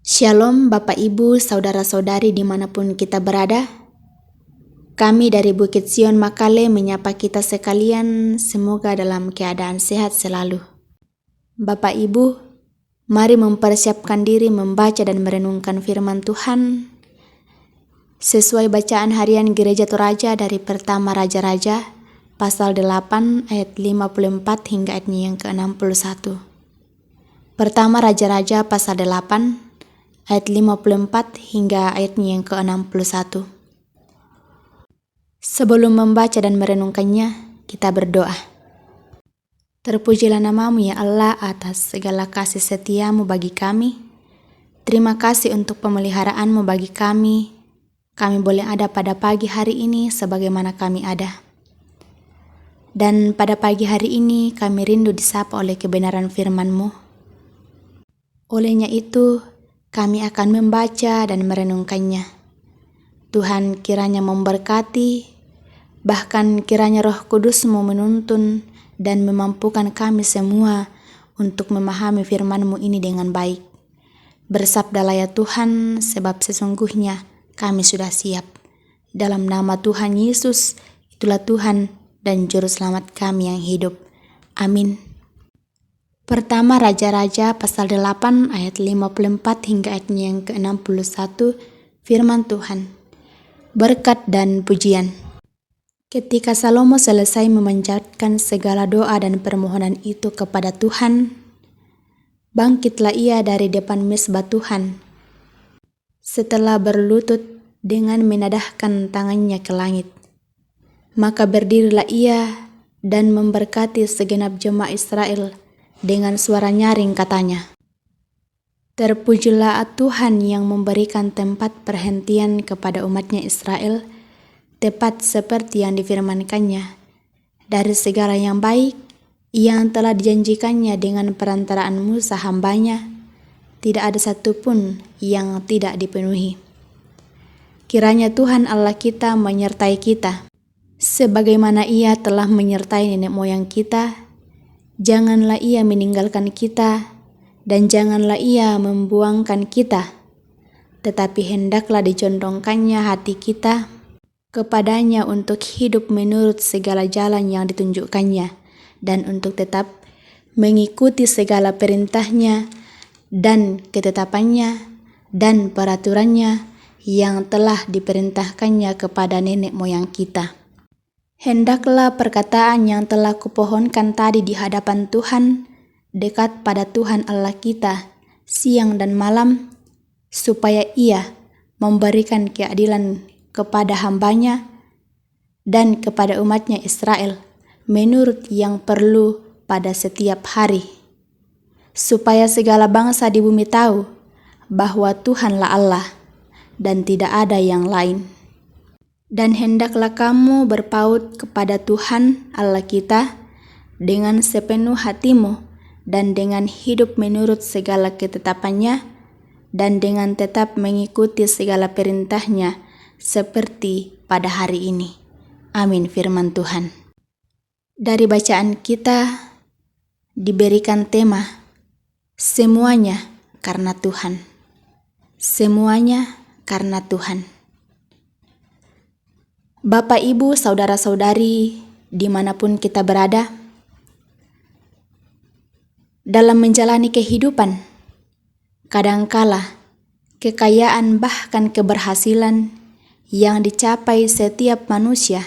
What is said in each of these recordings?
Shalom Bapak Ibu, Saudara-saudari dimanapun kita berada. Kami dari Bukit Sion Makale menyapa kita sekalian, semoga dalam keadaan sehat selalu. Bapak Ibu, mari mempersiapkan diri membaca dan merenungkan firman Tuhan sesuai bacaan harian Gereja Toraja dari Pertama Raja-Raja, pasal 8 ayat 54 hingga ayatnya yang ke-61. Pertama Raja-Raja pasal 8 ayat 54 hingga ayatnya yang ke-61. Sebelum membaca dan merenungkannya, kita berdoa. Terpujilah namamu ya Allah atas segala kasih setiamu bagi kami. Terima kasih untuk pemeliharaanmu bagi kami. Kami boleh ada pada pagi hari ini sebagaimana kami ada. Dan pada pagi hari ini kami rindu disapa oleh kebenaran firman-Mu. Olehnya itu, kami akan membaca dan merenungkannya. Tuhan kiranya memberkati, bahkan kiranya Roh Kudus-Mu menuntun dan memampukan kami semua untuk memahami firman-Mu ini dengan baik. Bersabdalah ya Tuhan, sebab sesungguhnya kami sudah siap. Dalam nama Tuhan Yesus, itulah Tuhan dan Juru Selamat kami yang hidup. Amin. Pertama Raja-Raja pasal 8 ayat 54 hingga ayatnya yang ke-61, firman Tuhan. Berkat dan pujian. Ketika Salomo selesai memanjatkan segala doa dan permohonan itu kepada Tuhan, bangkitlah ia dari depan mezbah Tuhan. Setelah berlutut dengan menadahkan tangannya ke langit, maka berdirilah ia dan memberkati segenap jemaat Israel. Dengan suara nyaring katanya, terpujilah Tuhan yang memberikan tempat perhentian kepada umatnya Israel, tepat seperti yang difirmankannya, dari segala yang baik yang telah dijanjikannya dengan perantaraan Musa hambanya, tidak ada satupun yang tidak dipenuhi. Kiranya Tuhan Allah kita menyertai kita, sebagaimana Ia telah menyertai nenek moyang kita. Janganlah ia meninggalkan kita, dan janganlah ia membuangkan kita, tetapi hendaklah dicondongkannya hati kita kepadanya untuk hidup menurut segala jalan yang ditunjukkannya, dan untuk tetap mengikuti segala perintahnya dan ketetapannya dan peraturannya yang telah diperintahkannya kepada nenek moyang kita. Hendaklah perkataan yang telah kupohonkan tadi di hadapan Tuhan, dekat pada Tuhan Allah kita, siang dan malam, supaya Ia memberikan keadilan kepada hambanya dan kepada umatnya Israel, menurut yang perlu pada setiap hari. Supaya segala bangsa di bumi tahu bahwa Tuhanlah Allah dan tidak ada yang lain. Dan hendaklah kamu berpaut kepada Tuhan Allah kita dengan sepenuh hatimu dan dengan hidup menurut segala ketetapannya dan dengan tetap mengikuti segala perintahnya seperti pada hari ini. Amin firman Tuhan. Dari bacaan kita diberikan tema semuanya karena Tuhan. Semuanya karena Tuhan. Bapak, Ibu, Saudara-saudari, dimanapun kita berada, dalam menjalani kehidupan, kadangkala kekayaan bahkan keberhasilan yang dicapai setiap manusia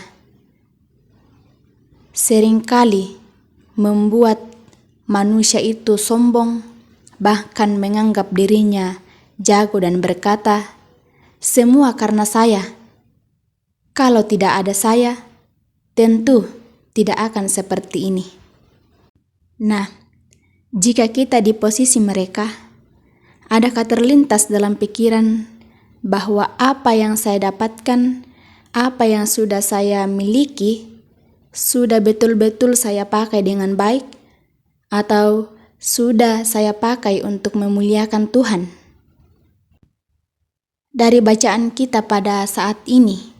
seringkali membuat manusia itu sombong, bahkan menganggap dirinya jago dan berkata, "Semua karena saya. Kalau tidak ada saya, tentu tidak akan seperti ini." Nah, jika kita di posisi mereka, adakah terlintas dalam pikiran bahwa apa yang saya dapatkan, apa yang sudah saya miliki, sudah betul-betul saya pakai dengan baik, atau sudah saya pakai untuk memuliakan Tuhan? Dari bacaan kita pada saat ini,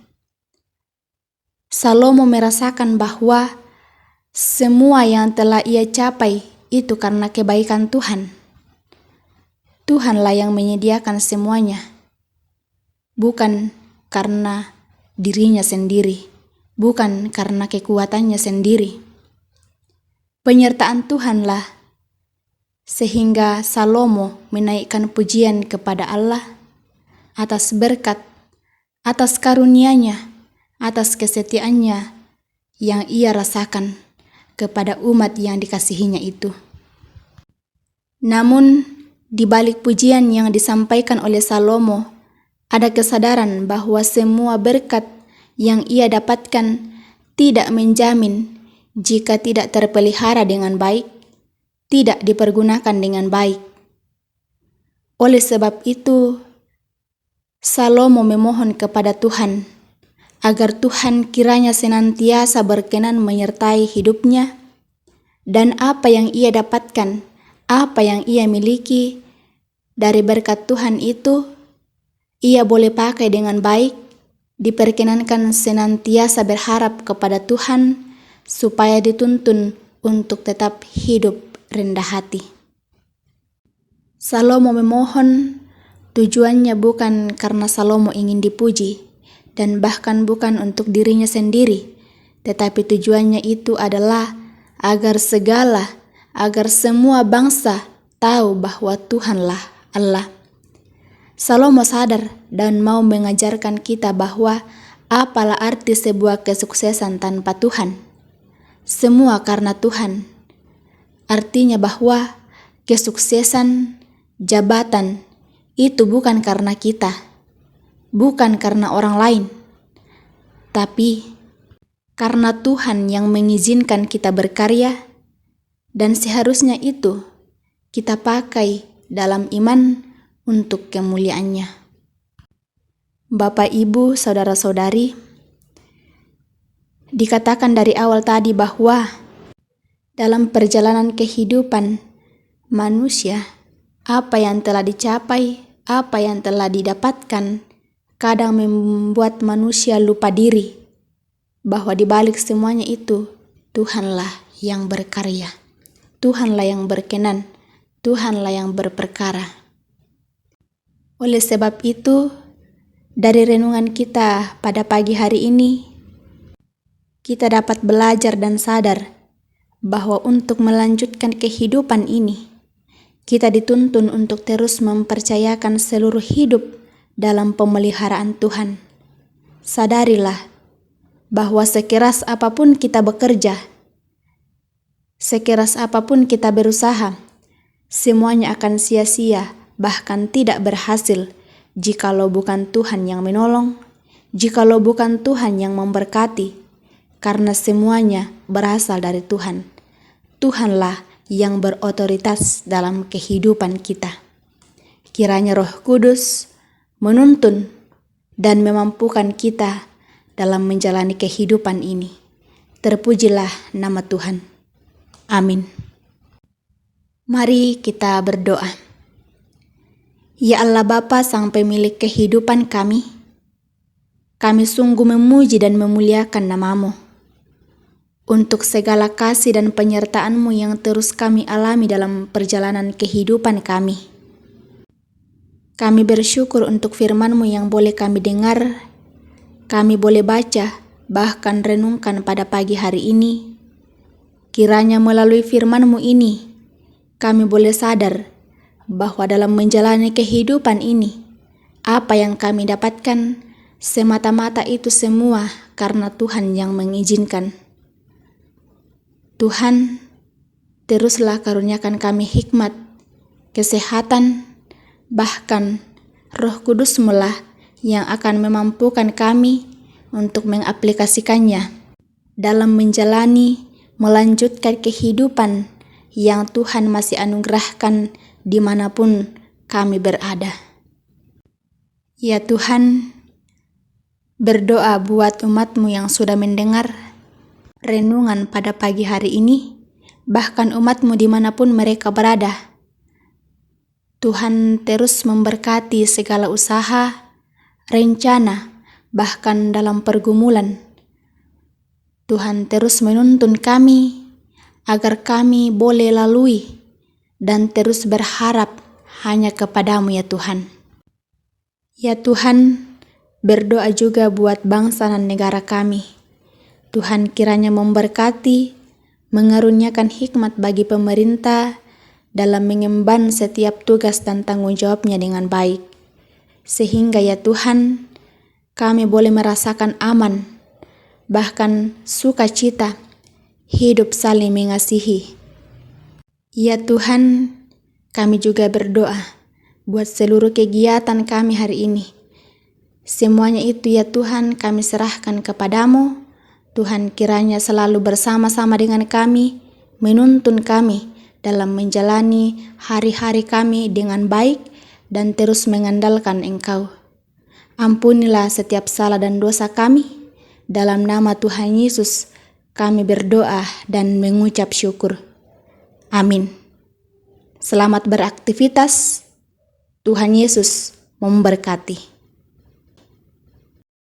Salomo merasakan bahwa semua yang telah ia capai itu karena kebaikan Tuhan. Tuhanlah yang menyediakan semuanya, bukan karena dirinya sendiri, bukan karena kekuatannya sendiri. Penyertaan Tuhanlah sehingga Salomo menaikkan pujian kepada Allah atas berkat, atas karunia-Nya, atas kesetiaannya yang ia rasakan kepada umat yang dikasihinya itu. Namun, di balik pujian yang disampaikan oleh Salomo, ada kesadaran bahwa semua berkat yang ia dapatkan tidak menjamin jika tidak terpelihara dengan baik, tidak dipergunakan dengan baik. Oleh sebab itu, Salomo memohon kepada Tuhan agar Tuhan kiranya senantiasa berkenan menyertai hidupnya, dan apa yang ia dapatkan, apa yang ia miliki dari berkat Tuhan itu, ia boleh pakai dengan baik, diperkenankan senantiasa berharap kepada Tuhan, supaya dituntun untuk tetap hidup rendah hati. Salomo memohon, tujuannya bukan karena Salomo ingin dipuji, dan bahkan bukan untuk dirinya sendiri, tetapi tujuannya itu adalah agar semua bangsa tahu bahwa Tuhanlah Allah. Salomo sadar dan mau mengajarkan kita bahwa apalah arti sebuah kesuksesan tanpa Tuhan. Semua karena Tuhan. Artinya bahwa kesuksesan, jabatan, itu bukan karena kita, bukan karena orang lain, tapi karena Tuhan yang mengizinkan kita berkarya, dan seharusnya itu kita pakai dalam iman untuk kemuliaan-Nya. Bapak, Ibu, saudara-saudari, dikatakan dari awal tadi bahwa dalam perjalanan kehidupan manusia, apa yang telah dicapai, apa yang telah didapatkan, kadang membuat manusia lupa diri bahwa di balik semuanya itu Tuhanlah yang berkarya, Tuhanlah yang berkenan, Tuhanlah yang berperkara. Oleh sebab itu, dari renungan kita pada pagi hari ini, kita dapat belajar dan sadar bahwa untuk melanjutkan kehidupan ini, kita dituntun untuk terus mempercayakan seluruh hidup dalam pemeliharaan Tuhan. Sadarilah bahwa sekeras apapun kita bekerja, sekeras apapun kita berusaha, semuanya akan sia-sia, bahkan tidak berhasil, jikalau bukan Tuhan yang menolong, jikalau bukan Tuhan yang memberkati, karena semuanya berasal dari Tuhan. Tuhanlah yang berotoritas dalam kehidupan kita. Kiranya Roh Kudus menuntun dan memampukan kita dalam menjalani kehidupan ini. Terpujilah nama Tuhan. Amin. Mari kita berdoa. Ya Allah Bapa, Sang Pemilik kehidupan kami sungguh memuji dan memuliakan nama-Mu untuk segala kasih dan penyertaan-Mu yang terus kami alami dalam perjalanan kehidupan kami. Kami bersyukur untuk firman-Mu yang boleh kami dengar, kami boleh baca, bahkan renungkan pada pagi hari ini. Kiranya melalui firman-Mu ini, kami boleh sadar bahwa dalam menjalani kehidupan ini, apa yang kami dapatkan semata-mata itu semua karena Tuhan yang mengizinkan. Tuhan, teruslah karuniakan kami hikmat, kesehatan, bahkan Roh Kudus-Mu lah yang akan memampukan kami untuk mengaplikasikannya dalam menjalani, melanjutkan kehidupan yang Tuhan masih anugerahkan dimanapun kami berada. Ya Tuhan, berdoa buat umat-Mu yang sudah mendengar renungan pada pagi hari ini, bahkan umat-Mu dimanapun mereka berada. Tuhan terus memberkati segala usaha, rencana, bahkan dalam pergumulan. Tuhan terus menuntun kami agar kami boleh lalui dan terus berharap hanya kepadamu ya Tuhan. Ya Tuhan, berdoa juga buat bangsa dan negara kami. Tuhan kiranya memberkati, mengaruniakan hikmat bagi pemerintah dalam mengemban setiap tugas dan tanggung jawabnya dengan baik. Sehingga ya Tuhan, kami boleh merasakan aman, bahkan sukacita, hidup saling mengasihi. Ya Tuhan, kami juga berdoa buat seluruh kegiatan kami hari ini. Semuanya itu ya Tuhan kami serahkan kepadamu. Tuhan kiranya selalu bersama-sama dengan kami, menuntun kami dalam menjalani hari-hari kami dengan baik dan terus mengandalkan Engkau. Ampunilah setiap salah dan dosa kami. Dalam nama Tuhan Yesus kami berdoa dan mengucap syukur. Amin. Selamat beraktivitas. Tuhan Yesus memberkati.